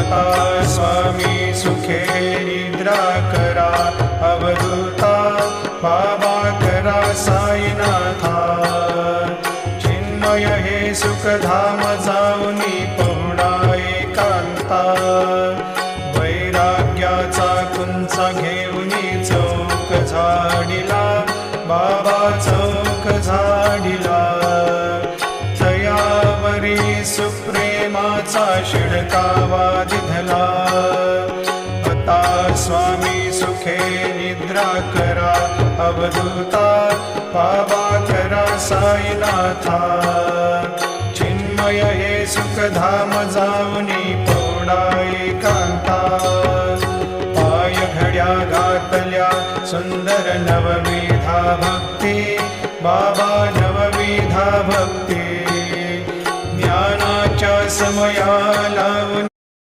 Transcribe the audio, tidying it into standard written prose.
आता स्वामी सुखे निद्रा करा, अवधूता बाबा करा साईनाथा। चिन्मय हे सुखधाम जाऊनी पहुडा एकांता, वैराग्याचा कुंचा घेऊनी चौक झाडिला, बाबा चौक झाडिला। तयावरी सुप्रेमाचा शिडकावा दिधला, आता स्वामी सुखे निद्रा करा, अवधूता बाबा करा साईनाथा। चिन्मय हे सुखधाम जाऊनी पहुडा एकांता, पाय घड्या घातल्या सुंदर नवविधा भक्ती, बाबा नवविधा भक्ती। ज्ञानाच्या समया लावून